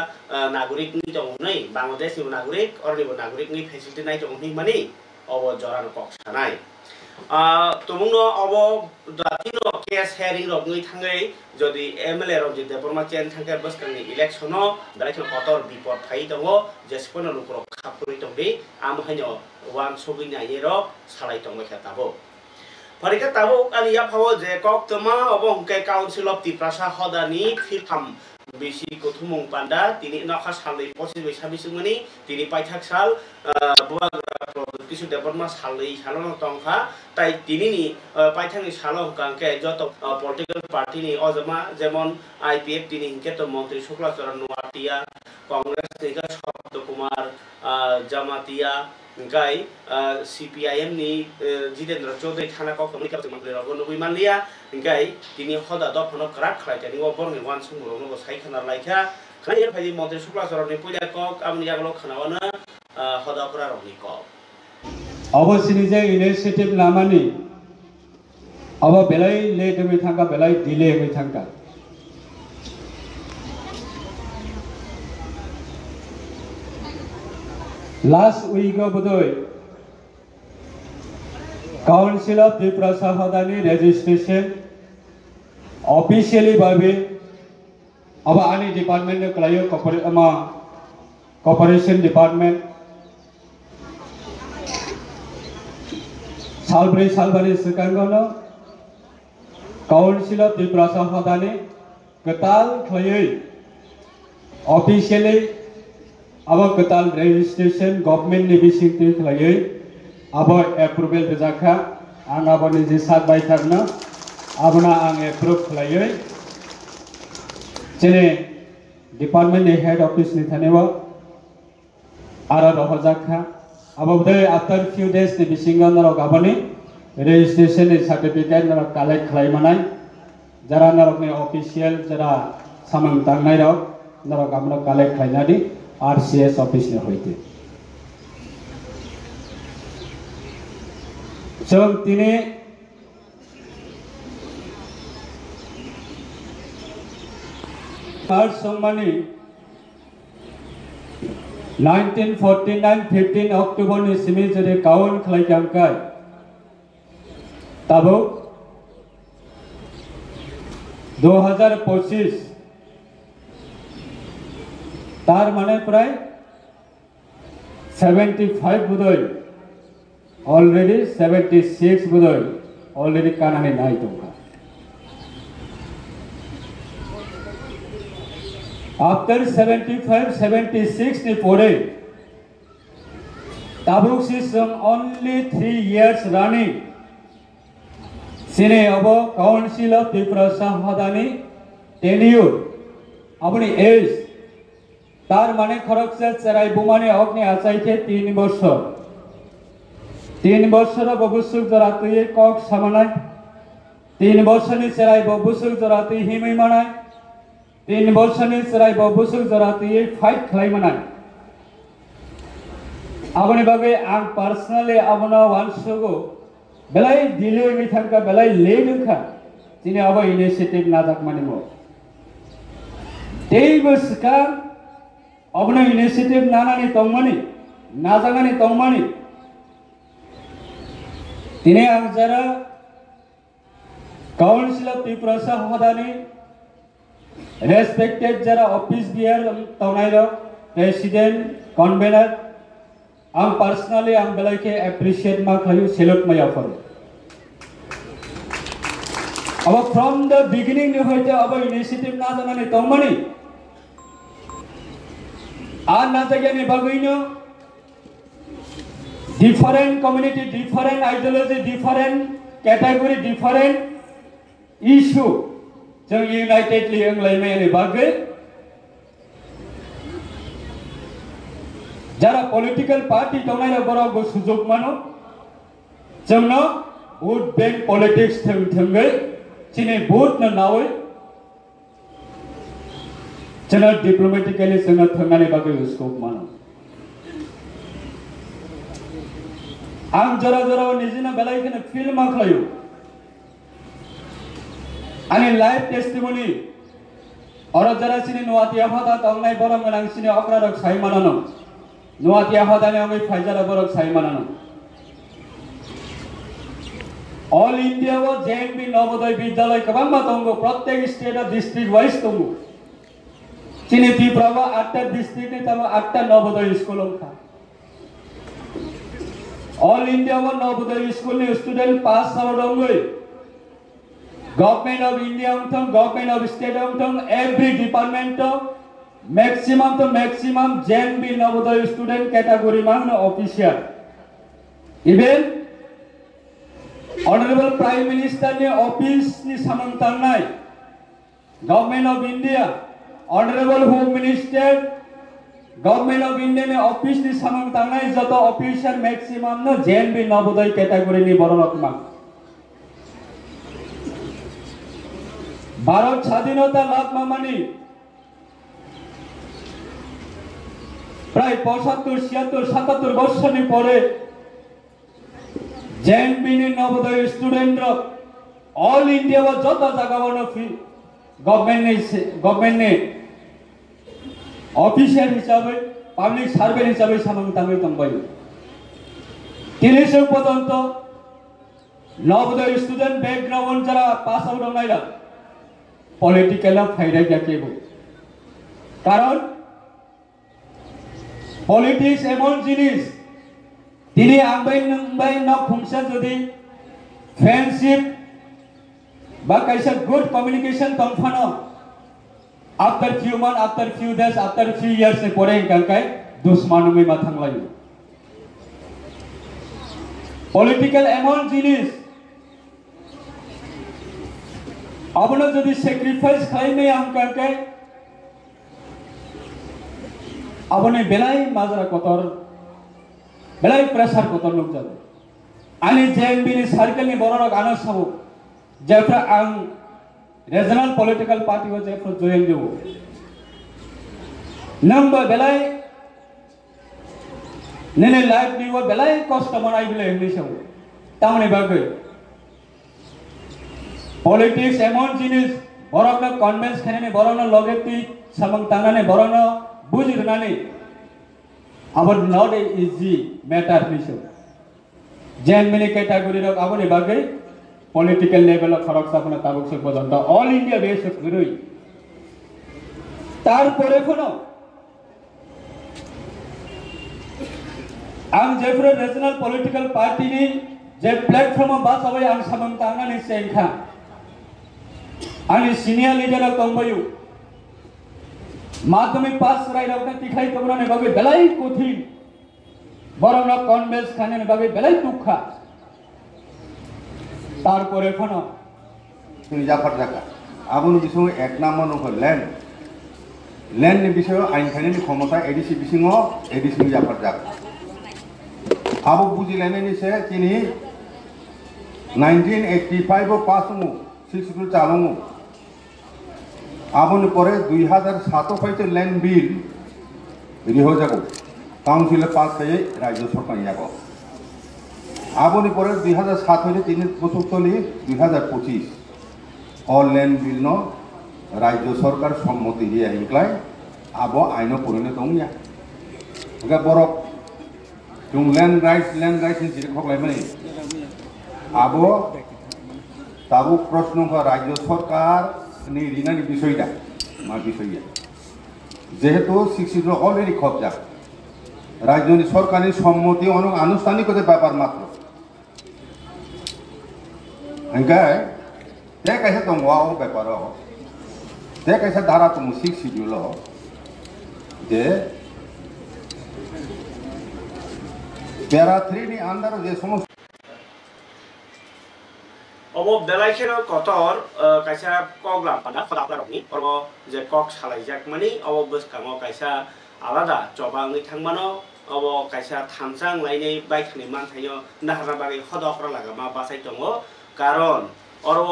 नागरिक नि दंहै बांलादेश नि नागरिक अरनिबो नागरिक नि फेसिलिटी नाय दंहै माने अब जरानो कक सानाय तमुंनो अब दातिनो केस हेरिंग रगै थाङै जदि एमएलए रंजित देब्रमा चेन थांगे बसकांनि इलेक्शनो दाइथो कतर बिपद थाइ दङ जेसपनो लुक्र खापुरि दंदि आम हायनो वान सगिनायेर सालाय दंबाय थाबो फरिका ताबो आलिया फावो जे कक तमा अब हुंके काउन्सिल अफ तिप्रासा हदानि फिरथाम बेसि गथुमं पान्डा तिनि नखा सालै 25 बैसाबिसुमनि तिनि पाइथाक साल बुवा किसु देबरमा सालै सालनो तंखा ताई तिनिनि पाइथांनि साल हुकांके जत पलिटिकल पार्टीनि अजमा जेमन आईपीएफ तिनि हिंके तो मन्त्री शुक्लाचरण नुवाटिया कांग्रेस निगा शब्द कुमार जमातिया गाय सीपीआईएम नि जितेन्द्र चौधरी थाना कक कमिटी मंत्री रगन विमानलिया गाय तिनि हदा दफनो क्राक खालायतानि बरनि वान सुमुरनो साइखाना लाइखा खाय फायि मन्त्री शुक्लाचरण नि पुइला कक आमनि आगलो खानावनो हदाफोरा रनि कक अवश्य जे इनिशिएटिव लामानि अब बेलाय लेट होई थांगा बेलाय डिले होई थांगा लास्ट वीक बदय काउंसिल ऑफ त्रिपुरा हदानि रेजिस्ट्रेशन ऑफिशियली भावे अब आनी डिपार्टमेंट ने कलायो कॉर्पोरेशन डिपार्टमेंट सालब्रै सालबानि सिगाङावनो काउंसिल ऑफ त्रिपुरा हदानि गताल खयै ऑफिशियली अब गताल रेजिस्ट्रेशन गवर्नमेंट नि बिसिंति खयै अब एप्रुवेल जाखा आं आबनि जे सात बाय थागनो आबना आं एप्रुव खयै जेने डिपार्टमेंट नि हेड ऑफिस नि थानेव आरो रहजाखा अब बदे आफ्टर फ्यू डेज नि बिसिंगा नर गाबनि रेजिस्ट्रेशन नि सर्टिफिकेट नर कलेक्ट खलायमानाय जरा नरकनि ऑफिशियल जरा सामान तांनाय रक नर गाबनो कलेक्ट खलायनादि आरसीएस ऑफिस ने होइते जों तिनि मार्च सम्मानी 1949 15 अक्टोबर नि सिमि जदि काउन खलायखांखाय ताबो 2025 तार माने प्राय 75 बुदय ऑलरेडी 76 बुदय ऑलरेडी कानानि नाय दंखा आफ्टर 75 76 नि परे Tabuk system only 3 years running सिने अब काउंसिल ऑफ त्रिपुरा हदानि टेन्यूर अपनी एज तार माने खरकसे चराई बुमाने अग्नि आचाइथे 3 बছর 3 বছর ববুসুক জরাতুই কক সামানায় 3 বছরনি চরাই ববুসুক জরাতুই হিমই মানায় 3 বছরনি চরাই ববুসুক জরাতুই ফাইট খাইমানায় आबनि बागै आं पार्सनली आबनो वानसुगो बेलाय दिले मिथांका बेलाय लेदुखा तिनि अब इनिशिएटिव नाजाक मानिमो तेइबसका अबनो इनिशिएटिव नानानि तंमानि नाजागानि तंमानि तिनि आं जरा काउंसिल ऑफ त्रिपुरा हदानि रेस्पेक्टेड जरा ऑफिस बियर तंनायरो प्रेसिडेंट कन्वेनर आं पर्सनली आं बेलाइके एप्रिशिएट मा खायो सेल्यूट माया फर अब फ्रॉम द बिगिनिंग नि होइते अब इनिशिएटिव ना जानानै तंमनि आ ना जायगानि बागैनो different community, different ideology, different category, different issue जों यूनाइटेडली एंग्लायनायनि बागै जरा पॉलिटिकल पार्टी दंनाय बरावबो सुजुग मानो जोंनो भोट बैंक पॉलिटिक्स थंगै चिनि भोट न नावै जोंनो डिप्लोमेटिकली जोंनो थंनानै बागै स्कोप मानो आं जरा जरा निजिना बेलायखौनो फिल मा खालायो आंनि लाइफ टेस्टिमनी और जरा सिनि नुवाती आफादा तंनाय बरं गोनांसिनि अक्रारक सायमानानो नुवाती आफादानि आंनि फाइजारा बरक सायमानानो ऑल इंडिया वो जेएनबी नवोदय विद्यालय गोबां मा दंगो प्रत्येक स्टेट डिस्ट्रिक्ट वाइज दंगो चिनि त्रिपुरा 8टा डिस्ट्रिक्ट नि तब 8टा नवोदय स्कूल दंखा ऑल इंडिया वो नवोदय स्कूल नि स्टूडेंट पास जादोंगै गवर्नमेंट ऑफ इंडिया उठं गवर्नमेंट ऑफ स्टेट उठं every department maximum to maximum JNV Navodaya student category मान official even honourable prime minister ने ऑफिस नि सामंतांनाय government of India honourable home minister government of India ने ऑफिस नि सामंतांनाय जत ऑफिशियल मैक्सिमम न जेएनबी नवोदय कैटेगरी नि बरनकमा भारत स्वाधीनता लाभ मामानी प्राय 75 76 77 वर्षनि परे जेएनबी नि नवोदय स्टूडेंट ऑल इंडिया व जत जगावनो फी गवर्नमेंट ने ऑफिशियल हिसाबै पब्लिक सर्वे हिसाबै सामंताङै दंबायो तिनिसो पर्यन्त नवोदय स्टूडेंट बैकग्राउंड जरा पास आउट दंनायला पॉलिटिकल फायदा गैयाकेबो कारण पॉलिटिक्स एमन जिनिस दिनै आंबाय नोंबाय ना फंसा जदि फ्रेंडशिप बा कायसा गुड कम्युनिकेशन दंफानो after few month after few days after few years नि परे गांकाय दुश्मनमै मा थांलायो पॉलिटिकल एमन जिनिस अपनो जदि सैक्रिफाइस खालामनाय आं गांकाय अपने बेलाय माजरा कतर बेलाय प्रेसार कतर लोक जादों आनी जेएनबी नि सर्कल नि बरनक आनो साबो जेफ्रा आं रीजनल पॉलिटिकल पार्टी को जेफ्रा जॉइन जो नंबर बेलाय नेने लाइफ नि वो बेलाय कष्ट मनाय बिले हिंदी साबो तामने बागै पॉलिटिक्स एमन जिनिस बरकनो कन्वेंस खाने बरनो लगेति सामंग तांगाने बरनो बुजिरनानै आबाद not easy matter निसो JNB category रक आबोनि बागै पॉलिटिकल लेवल खरक साबना ताबुक से पर्यंत ऑल इंडिया बेस गरई तार परे कोनो आं जेफ्रा रीजनल पॉलिटिकल पार्टी नि जे प्लेटफॉर्म बास अबै आं सामंग तांगानि सेंखा आनी सीनियर लीडर तंबायु माध्यमिक पास रायरावना तिखाय तबराने बागै बेलाय कठिन बरंना कन्वेंस खाने बागै बेलाय दुखा तारपरे फनो जोंनि जाफार जागा आबुनि बिसङै एक नाम्बार नंखौ लैंड नि बिसय आइन खायनायनि क्षमता एडिसि बिसिङाव एडिसि जाफार जागा आबो बुजिलायनायनि से दिनै 1985 पास हूँ 6 स्कूल चालू आबोनि परे 2007 फाइते लैंड बिल रिहो जागो काउंसिल पास खायै राज्य सरकार जागो आबोनि परे 2007 फाइते 3 बছর चली 2025 ऑल लैंड बिल न राज्य सरकार सम्मति दिया हिंक्लाय आबो आइनो परिणत दंया ओगा बरक जों लैंड राइट्स नि जिरे खगलाय माने आबो ताबु प्रश्न का राज्य सरकार नि रिनानि विषयटा मा विषय जेहेतु 6 अलरेडी खबजा রাজধানী সরকারের সম্মতি আনুষ্ঠানিকতার ব্যাপার মাত্র ओंखाय ते कायसा दङ बेपाराव ते कायसा धारा दङ 6 शिड्यूलाव जे पैरा 3 नि आन्दाराव जे समस्त अब बेलायखेनो कतर कायसा कक लांफाना फदाफोरावनि अरबो जे कक सालायजाक मानि अब बोसखाङाव कायसा आलादा चबाङै थांमानो अब कायसा थामसां लायनाय बायखानि मानथायो नाहारा बागै हदाफोरा लागामा बासाय दङ कारण अरब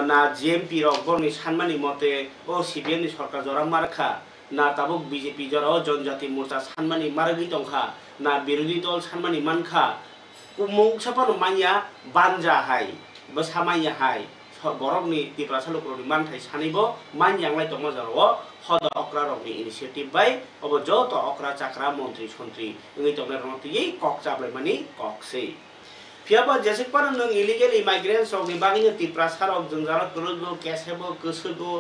ना जीएमपी रगबरनि सानमानि मते ओ सीपीएम सरकार जरा मारखा ना ताबुक बीजेपी जरा जनजाति मोर्चा सानमानि मारगि दंखा ना विरोधी दल सानमानि मानखा कुमुं सापानो मानिया बानजा हाय बसामाया हाय बरकनि तिप्रा सालुकरनि मानथाय सानैबो मानयांलाय दङ जरा हद अक्रा रगनि इनिशिएटिभ बाय अब जत अक्रा चाक्रा मन्त्री सन्त्री ओइ तंगले रंति कक चाबलाय मानि ककसै फियाबा जैसे पर नों इलीगल इमाइग्रेंट्स ऑफ निबागिनो तिप्रा सारक जोंजारा गरुगो केसेबो गोसोगो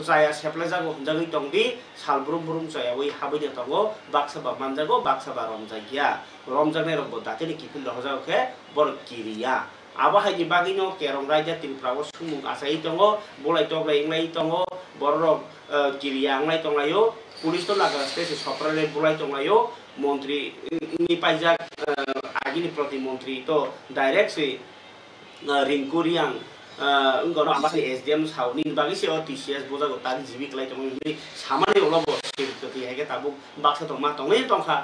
जाया सेप्ला जागो हंजागै दंदि सालब्रुम ब्रुम जाया बै हाबैनो दंगो बाक्साबा मानजागो बाक्साबा रमजागिया रमजागने रंबो दातेनि किफिल दहजाओखे बर किरिया आबा हायनि बागिनो केरं रायजा तिप्राव सुमु आसाय दंगो बलाय तगलाय इंलाय दंगो बररक किरिया आंलाय दंलायो पुलिस तो लागा स्टेशन सप्राले बलाय दंलायो मंत्री नि पाइजाक आगिनि प्रतिमंत्री तो डायरेक्ट से रिंकुरियां गनो आमासे एसडीएम साउनि बागै से टीसीएस बोजागो तारि जिबि क्लाय तंग सामानि ओलबो सिरकति हेगे ताबु बाक्सा तंग मा तंगै तंखा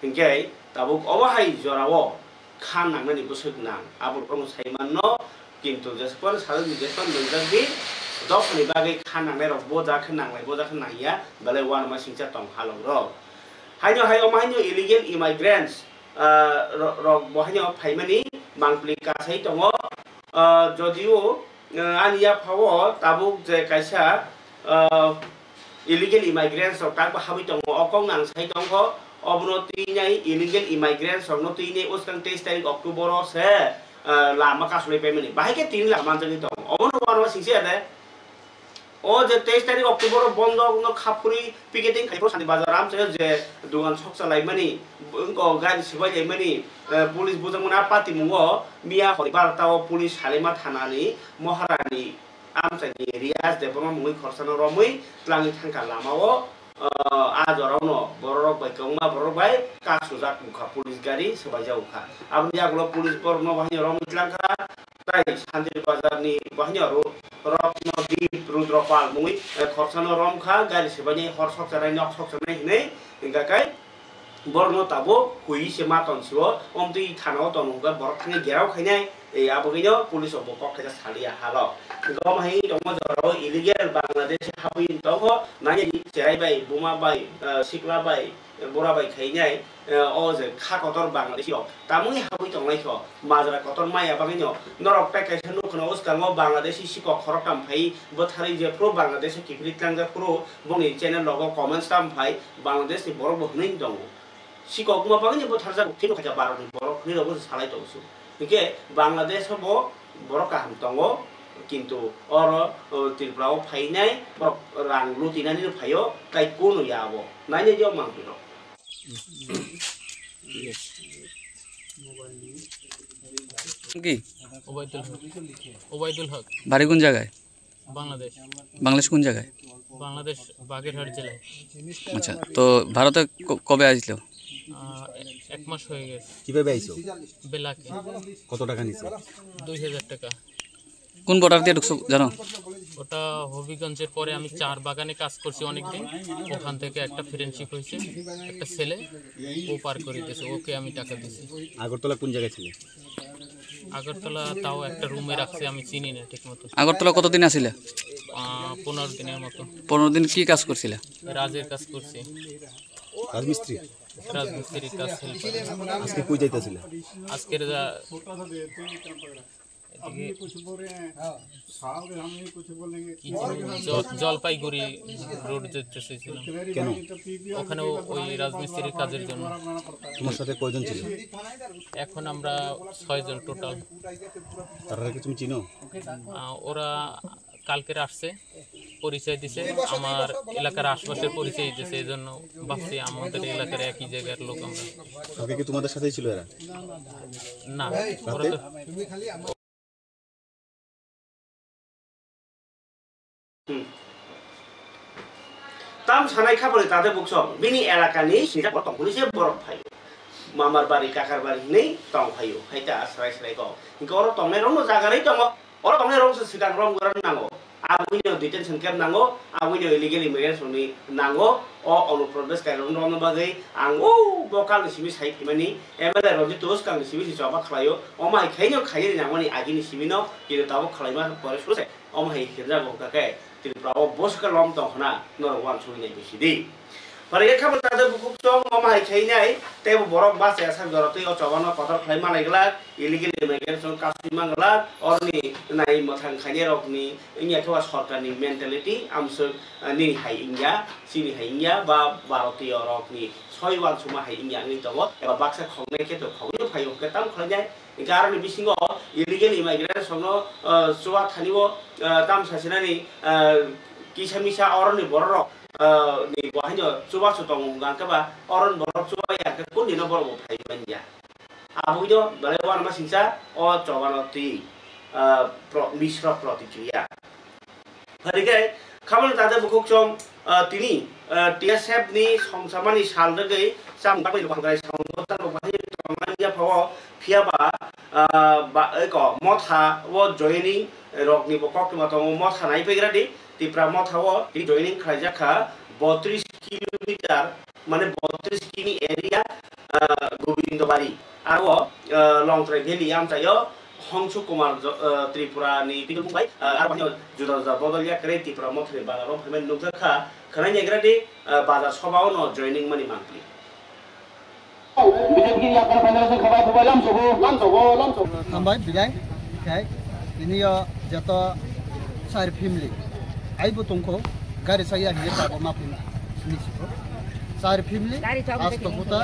हिंगे ताबु अबहाय जरावो खान नांनानि बोसोगना आबु प्रमो साइमाननो किन्तु जेसपन साल जेसपन नंजागि दफनि बागै खान नांनाय र बोजाखन नांया बले वान मा सिंचा तंग हालौ र हायनो हाय अमायनो इलीगल इमाइग्रेंट्स रक बहायनो फाइमानि मांप्लि कासाय दङ जदिउ आनिया फावो ताबुक जे कायसा इलीगल इमाइग्रेंट्स ताक हाबै दङ अकं नांसाय दङ अबनो तिनाय इलीगल इमाइग्रेंट्स अबनो तिनाय उसकां 23 तारिख अक्टोबर से लामा कासुलै पेमेनि बाहायके 3 लाख मानजनि दङ अबनो वानो सिंसे आदे ओ जे 23 तारिख अक्टोबर बन्द न खापुरी पिकेटिंग खाइफो सानि बाजाराम से जे दुगान सकसालाय मानि गारि सिबाय मानि पुलिस बुजमना पार्टी मुङो मिया हरिबारताव पुलिस हालेमा थानानि महारानी आमसानि रियाज देबमा मुङै खरसानो रमै त्लांनि थांखा लामाव आजरावनो बररक बायकौमा बररक बाय कासुजाक मुखा पुलिस गारि सबाय जाउखा आबनि आगलो पुलिस बरनो बाहाय रमै त्लांखा ताय सान्दिर बाजारनि बाहाय रत्नदीप रुद्रपाल मुङै खरसानो रमखा गारि सबायनि हर सकजानाय नक सकजानाय हिनै इंगाकाय बरनो ताबो हुई से मातनसिओ ओमति थानाव तनुगा बर थाङै गेराव खायनाय ए आबगैनो पुलिस अब ककथा सालिया हालो गमहाय दङ जराव इलीगल बांलादेश हाबै दङ नाय जेरायबाय बुमाबाय सिक्लाबाय बराबाय खायनाय ओ जे खाकतर बांलादेशआव तामुनि हाबै दंलायखो माजरा कतर माया बागैनो नरक पैकेज नुखनो उसकाङो बांलादेशी सिक खरकटाम फाय बोथारै जे प्रो बांलादेश किफिलितलांजा प्रो बंनि चैनल लगो कमेन्ट्स ताम फाय बांलादेशनि बर बहनै दङ सिकक मा बागैनो बोथारजा थिनो खाजा बारनि बर निरबो सालाय दंसु इके बांलादेश हबो बर काहाम दङ किन्तु और तिरप्राव फायनाय रां लुटिनानै फायो ताय कोनु याबो नायने दियाव मांबिनो কি ওবায়দুল হক বাড়ি কোন জায়গায় বাংলাদেশ কোন জায়গায় বাংলাদেশ বাগেরহাট জেলায় আচ্ছা তো ভারতে কবে আসলো 1 মাস হয়ে গেছে কিভাবে আইছো বেলাকে কত টাকা নিছে 2000 টাকা কোন বর্ডার দিয়ে ঢুকছো জানো ওটা হবিগঞ্জের পরে আমি চার বাগানে কাজ করছি অনেক দিন ওখান থেকে একটা ফ্রেন্ডশিপ হয়েছে একটা ছেলে ও পার করে দিয়েছে ওকে আমি টাকা দিয়েছি আগরতলা কোন জায়গায় ছিল আগরতলা তাও একটা রুমে রাখছে আমি চিনি না ঠিকমতো আগরতলা কতদিন আছিলে 15 দিনের মতো 15 দিন কি কাজ করছিলে রাজের কাজ করছি রাজমিস্ত্রির কাজ আজকে কই যাইতেছিলে আজকের জলপাইগুড়ি রোড যেতেছিলাম কেন ওখানে ওই রাজমিস্ত্রির কাজের জন্য তোমার সাথে কয়জন ছিল এখন আমরা 6 জন টোটাল তারা কি তুমি চিনো ওরা কালকে আসছে পরিচয় দিছে, আমার এলাকার আশপাশের পরিচয় দিছে, এই জন্য ভাবছি আমাদের এলাকার একই জায়গার লোক আমরা। কালকে কি তোমাদের সাথেই ছিল এরা? না, ওরা তো তাম সানাই খাবলে তাদের বুকসব বিনি এলাকানি সিটা বতং পুলিশে বরফ ফাইও মামার বাড়ি কাকার বাড়ি নেই তং ফাইও হাইতা আশ্রয় আশ্রয় গো ইনকা ওরা তংনাই রং জাগারই দङ ওরা তংনাই রং সিগাং রং গরান নাঙ্গো আবুইনো ডিটেনশন ক্যাম্প নাঙ্গো আবুইনো ইলিগেল ইমিগ্রেশনनि नांगौ अ अनुप्रदेश कायरं रंनो बागै आं ओ बकाल सिबि साइ फिमानि एमएलए रजि तोस कां सिबि सिसाबा खलायो अ माइ खाइनो खाइ नांगौनि आगिनि सिबिनो किरो ताबो खलाइमा परे सुसे अ माइ हेजा गकाके तिरप्राव बसका लम तखना नरवान सुइनाय बिसिदि फरे खाबल तादे बुकुक सं अ माइ खाइनाय तेबो बरक बासे सा जरतै अ चबानो पथर खलाइमा नायगला इलिगेल इमिग्रेशन कासिमा गला अरनि नाइ मथां खाइने रकनि इनियाथवा सरकारनि मेन्टालिटी आमसो नि हाइ इंगा सिनि हाइ इंगा बा भारतीय रकनि सयवान सुमा हाइ इंगा नि दङ एबा बाक्सा खंनाय केतो खंनो फायो केताम खलाइनाय गारनि बिसिङाव इलिगेल इमिग्रेशन सुवा थानिबो ताम सासिनानि किसामिसा अरनि बरर नि बहायनो सुबा सुतं गांकबा अरन बरफ सुबा याके कुनिनो बरब फाइबानिया आबुइनो बलेवान मा सिंसा अ चबानति मिश्र प्रतिक्रिया फरिगाय खामल तादे बुकुकसम तिनि टीएसएफ नि संसामानि सालदगै सामबाबै बांद्राय सामबोता बाहाय तमानिया फाव फियाबा बा एक मथा व जयनिं रकनि बकक मत मथा नाय फैग्रादि तिप्रा मथाव ति जयनिं खायजाखा 32 किलोमीटर माने 32 किमी एरिया गोविंदबारी आरो लंथ्राय भेलि आमचायो हंसु कुमार त्रिपुरा नि पिलुंबाय आरो जुदा जुदा बदलिया करे त्रिपुरा मथ्रि बाजाराव फैमेन नुथखा खनाय नेग्रादि बाजार सभाव न जयनिं मानि मांकलि बिजेपि याकर फाइनाल खबा खबा लामसगो हामबाय बिलाय खाय इनिया जत सार फैमिली आइबो तंखौ गारि साया हिय ताबो माफिन निसिखौ सार फैमिली आस्ते बुता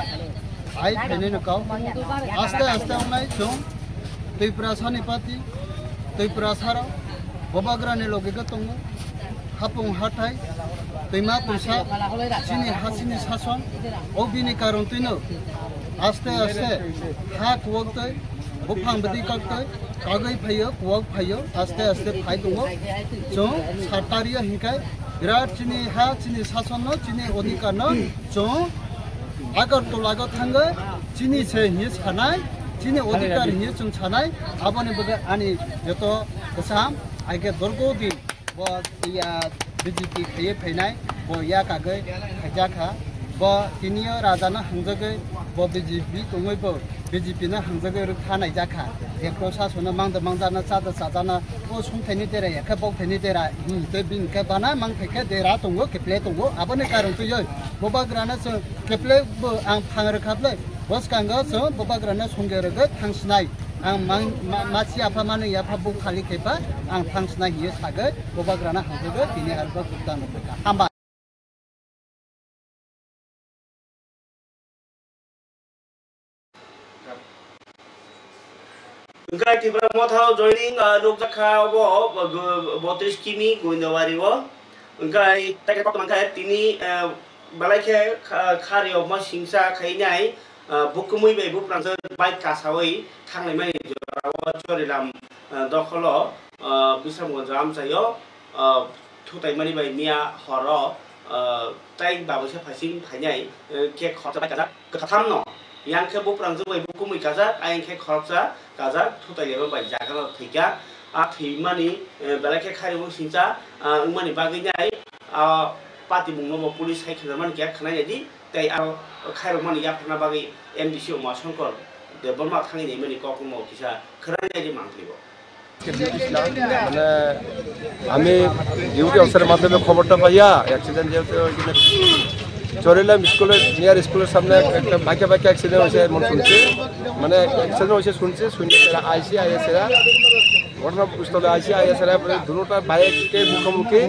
आइ फैने नकाव आस्ते आस्ते उनाय जों त्रिपुरा सानि पार्टी त्रिपुरा सारा बबाग्रानि लगे तंगो हापुं हाथाय दैमा दैसा सिनि हासिनि सासन अबिनि कारण तैनो आस्ते आस्ते हा कुवक्तै बुफां बदि कक्तै कागै फैयो कुवक फैयो आस्ते आस्ते फाय दङो जों सरकारिया हिंखाय बिराद चिनि हा चिनि सासन चिनि अधिकार न जों आगरतलागो थांगो चिनि से हि सानाय चिनि अधिकार हि जों सानाय आबनि बगे आनि जत गोसाम आइके दरगो दिन ब या बीजेपी फैयो फैनाय ब या कागै खायजाखा ब तिनियो राजानो हांजगै ब बीजेपी दङैबो बीजेपी न हांजगै खानाय जाखा एकरो सासनो मांद मांजाना चादा चादाना ओ संथायनि देरा एखे बावथायनि देरा हिते बिनके बाना मांथायके देरा दङो केप्ले दङो आबनि कारण तुयो बबाग्राना जों केप्लेबो आं फांरखाब्ले बस कांगा जों बबाग्राना संगेरगै थांसनाय आं मासि आफा माने याफा बु खालि केपा आं थांसनाय हियो सागै बबाग्राना हांजगै तिनि आरबो गुदान फैका हामबा Enggak Tibra mothao joining nukjaka wo 32 kimi goindawari wo enggak take tok mangka tini balaike khario ma singsa khainai bukumui be bu prang bike kasawai thangnai mai jorawa chorilam dokholo bisam gonjam sayo thutai mani bai mia horo tai babose phasing phainai ke khota kaja katham no yang ke bu prang bai bukumui kaja aing ke khorsa kaza thutaileबो bai jaga thaiga a thimani balaike kharibo singsa umani baginai party bungno police hai khirman ke khnai di tai a khairo mani yapna bagi MDC ma shankar deborma thangi nei mani kokmo kisa khrai di manglibo মানে আমি duty অফিসারের মাধ্যমে খবরটা পাইয়া accident যেহেতু চরিলাম স্কুলের near স্কুলের সামনে একটা বাইকে অ্যাক্সিডেন্ট হয়েছে এমন শুনছি মানে অ্যাক্সিডেন্ট হয়েছে শুনছি তারা আইসি আইএসেরা ঘটনাস্থলে আইসি আইএসেরা দুটোটা বাইকের মুখোমুখি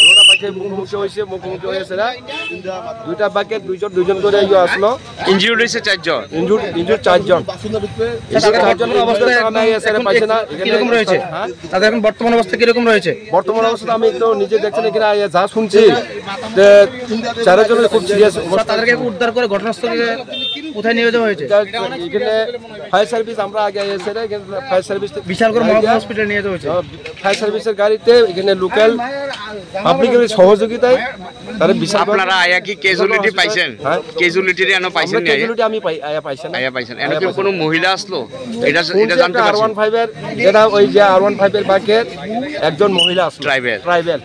দুটোটা বাইকে মুখোমুখি হয়েছে না দুইটা বাইকে দুইজন করে ইয়ে আসলো ইনজুর্ড হয়েছে 4 জন ইনজুর্ড 4 জন চারজনের অবস্থা পাইছে না কিরকম রয়েছে তাদের এখন বর্তমান অবস্থা কিরকম রয়েছে বর্তমান অবস্থা আমি তো নিজে দেখছি এখানে যা শুনছি যে 4 জনের খুব সিরিয়াস অবস্থা তাদেরকে উদ্ধার করে ঘটনাস্থলে কোথায় নিয়ে যাওয়া হয়েছে এখানে ফায়ার সার্ভিস আমরা আগে এসে ফায়ার সার্ভিস বিশালগড় মহকুমা হসপিটালে নিয়ে যাওয়া হয়েছে ফায়ার সার্ভিসের গাড়িতে এখানে লোকাল পাবলিকের সহযোগিতায় তারা বিশাল আপনারা আয়া কি ক্যাজুয়ালিটি পাইছেন ক্যাজুয়ালিটি এনো পাইছেন না ক্যাজুয়ালিটি আমি আয়া পাইছেন এনো কি কোনো মহিলা আসলো এটা জানতে পারছেন R15 এর এটা ওই যে R15 এর বাকের একজন মহিলা আসলো ট্রাইবেল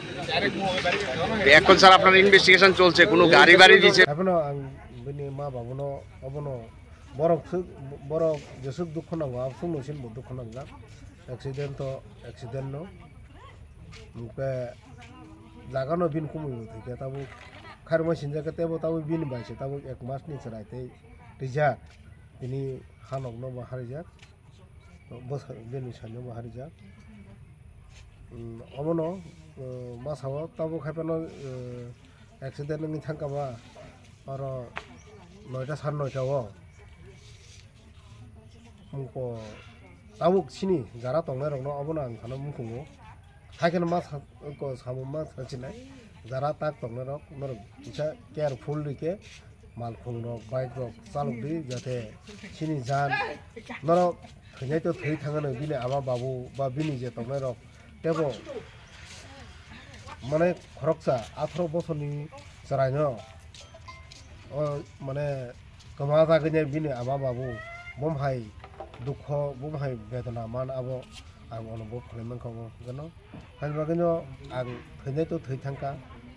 এখন স্যার আপনার ইনভেস্টিগেশন চলছে কোনো গাড়ি বাড়ি দিয়েছে এখনো বিনি মা বাবুনো অবনো বড় যেসব দুঃখ নাঙ্গো আপসুং নসিন দুঃখ নাঙ্গা অ্যাক্সিডেন্ট মুখে জাগানো বিন কমিব থেকে তাবো খারমা সিনজাকে তেবো তাবো বিন বাইছে তাবো 1 মাস নি চড়াইতে রিজা বিনি হানকনো বাহারিজা বছর বিনি সানো বাহারিজা অমনো মাসাও তাবো খাইপানো অ্যাক্সিডেন্ট नि थांकाबा আর 9টা 9:30 मुंको ताबुक सिनी जारा तंगनाय रंगनो अबनो आं थानो मुंखुङो हायकेन मा को सामुमा साचिनाय जारा ताक तंगनाय रक नर इसा केयारफुल दिके मालखुङ रक बाइक रक चालक दि जाते सिनी जान नर थैनाय तो थै थाङानो बिनि आबा बाबु बा बिनि जे तंगनाय रक तेबो माने खरकसा 18 बछरनि जरायनो माने कमा जागोन बिनि आबा बाबु बमहाय दुख बमहाय बेदना मान आबो आं अनुभव खालामनांगौ गनो हानबा गनो आं थैनाय तो थै थांका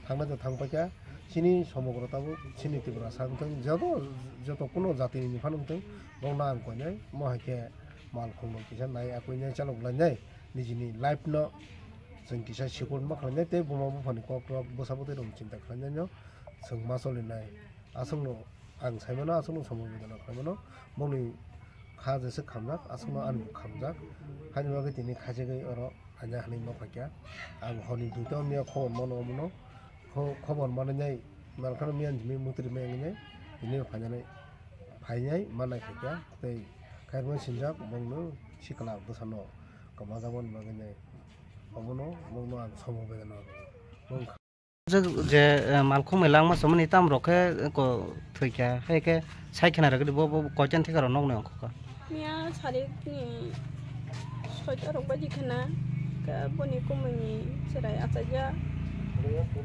थांना तो थांबायका सिनि समग्रताबो सिनि तिब्रा सांथों जत कोनो जातिनि फानथों बंना आं कयनाय महाके माल खुंनो किसा नाय आकयनाय चालक लायनाय निजिनि लाइफ न जों किसा सिकुर मा खालामनाय ते बमा बुफानि कक बसाबोते दं चिन्ता खालामनाय जों मा सलिनाय आसंनो आं सायमाना आसंनो समबेदना खालामनो मनि खाजेसे खामजाक आसंनो आं खामजाक हानिबागे तिनि खाजेगै अरो आजा हानि मा फाकिया आं हनि दुइता मिया खबर मनो मनो खबर माननाय मालखान मियान जिमि मुत्रि मेंने बिनि फायनाय मानाय फाकिया तै खायरमन सिनजाक मंनो सिकला बसानो कमाजामन मागने अबनो मंनो आं समबेदना जे मालखौ मेलां मास माने ताम रखे को थैका हेके साइखेना रगदि बो कयजन थेकर नंनो अंखका मिया सारे नि सयता रबादि खाना का बनि कमनि जेराय आचाया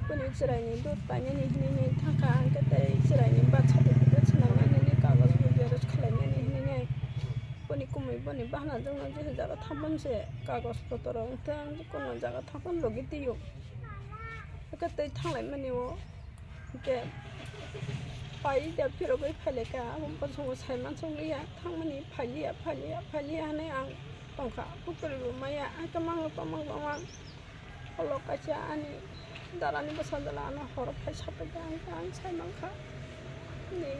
बनि जेरायनि दुध पाइनि नि थाखा अंकते जेरायनि बाछा बेखौ सुनानै कागज बिलाइ खालामनानै नि बनि कमि बनि बाहना जों जे जागा थामनसे कागज पत्र अंथां कोनो जागा थापन लगितियो कते थांलाय माने वो के पाइ दा फिरबै फालेका हम पसंग साइमान संलिया थांमानि फालिया ने आं पंखा पुकरिबो माया आकमांग पमां अलकाचा आनि दारानि बसादला आना हर फैसा पैदा आं साइमांखा ने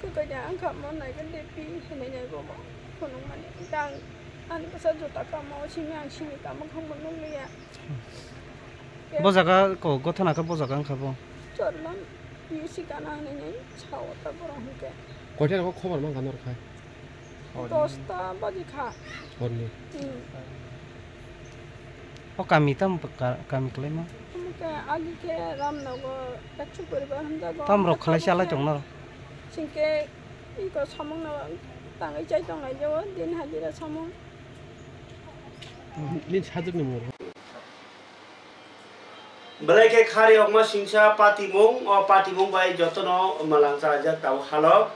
कगैदा आं खामनाय गदे पि होनाय बाबा कोनो माने दां आनि बसा जता कामाव सिमी आं सिमी कामाव खामबो नलिया बजागा को गथनाखौ बजागा ओंखाबो चरलान युसि गाना होनानै सावता बरहके कयथाखौ खबर मा गानर खाय 10टा बाजिखा हरनि ओ कामी ताम कामी क्लेमा हमके आगि के रामनगर एकछु परिबा हमजा ताम रखलाय साला जंगना सिंके इको सामंग न तांगै जाय दंनाय जो दिन हाजिरा सामंग नि साजकनि मर Belai khari okma singsa patimung bai jotono malangsa ajak tau halok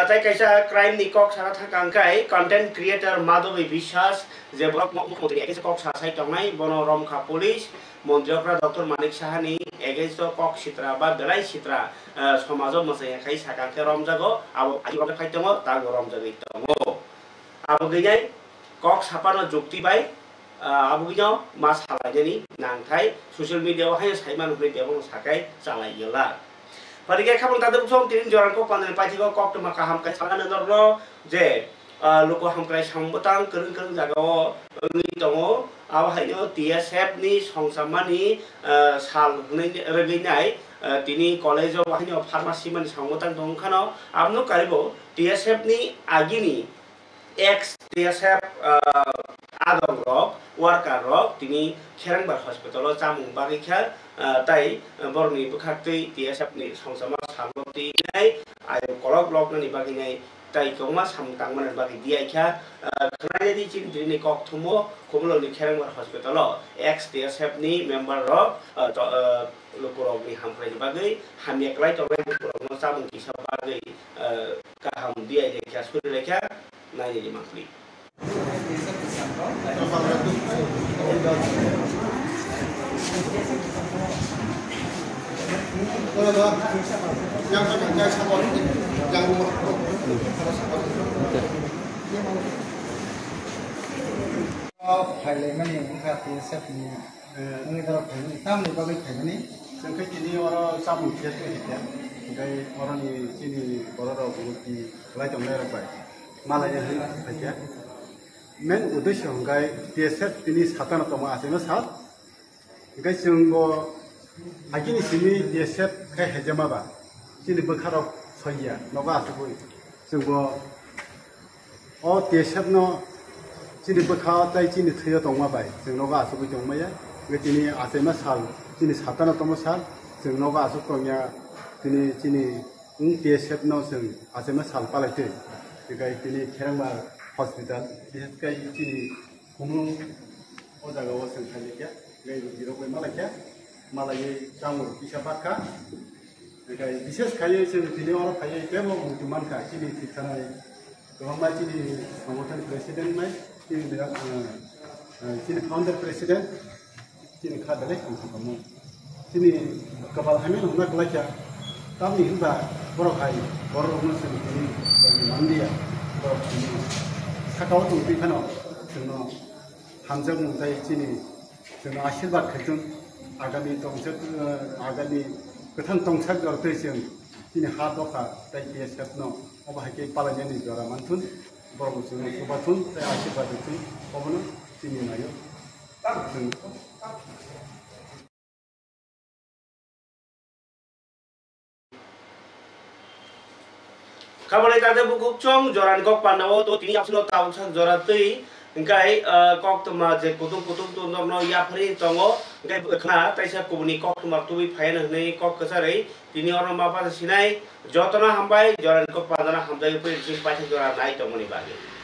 tai kaisa crime ni kok sara thakangkai content creator Madhavi Bishas je blog mukmotri ekese kok sasai tongnai bono romkha police মন্ত্রীরা doctor মানিক Sahani against cock সিত্রা বা বেলাই সিত্রা সমাজও মসাই খাই সাকাকে রমজাগো আবো আজকে খাইতম তাগো রমজাগই তমো আবো গইনাই cock সাপানো যুক্তি by আবুগিনাও मा सालायनि नांथाय social मिडियायाव हाय साइमान हुइ देबो साकाय चालायला फरिगे खाबन तादो सम तिन जरानखौ पाननि पाइथिगो कक्टमा काहाम काय सालानो नरनो जे loko hamkrai sambotang kereng jagao ngi tongo abahaino TSF ni songsamani sal reginai tini college of bahaino pharmacy mani sambotang dongkhano amno karibo TSF ni agini ex TSF adong rok worker rok tini Kherangbar hospital o chamung bagi kha tai borni bukhaktui TSF ni songsama samoti nai ayo kolok blok ni bagi nai tai koma samtang man bagi dia kha khnai di chin dini kok thumo khumlo ni Kherangbar hospital o ex TSF ni member rok lokorok ni hamkrai bagi hamyeklai torai lokorok no chamung kisa bagi kaham dia kha suri lekha nai ni makli Thailand mani ngka TSF ni ngi dara phani tam ni bagai phani sangkai tini ora sabu khet tu hita ngai ora ni chini ora ro buti lai tom lai bai malai ni hanya men uddesho ngai TSF tini satana toma asena sat ngai sungbo agini simi TSF khai hejama ba chini bakharo soya noga asubui sungbo o TSF no chini bakha tai chini thaya tongma bai jingnoga asu bi tongma ya ngetini asema sal chini satana toma sal jingnoga asu tongya chini TSF no sing asema sal palaite dikai tini Kherangbar hospital dikai chini humung o jaga o sing thaliya gai biro koi malakya malai chamur kisa bakka dikai bises khaye sing tini ora khaye kemo mutuman ka chini thikana goma chini sangotan president mai chini founder president chini khadale kamu chini kapal hamin hona kelakya kami himba borok hai borok no sini chini mandia borok chini sakau tu bikano chino hamjang mutai chini chino ashirbat khetun agami tongsak agami kethang tongsak gorte sing chini hadoka tai TSF no obahake palanyani jora mantun borok chini subatun tai ashirbat tu obono chini nayo kabalai tade bukuk chong joran kok pandawo to tini apsilo taung sang joratui ngai kok tuma je kutung tu no yapri tongo ngai khna taisa kubuni kok tuma tui phaina nei kok kasarei tini oro mapa sinai jotona hambai joran kok pandana hamdai pe jing pathi jora nai tomoni bagi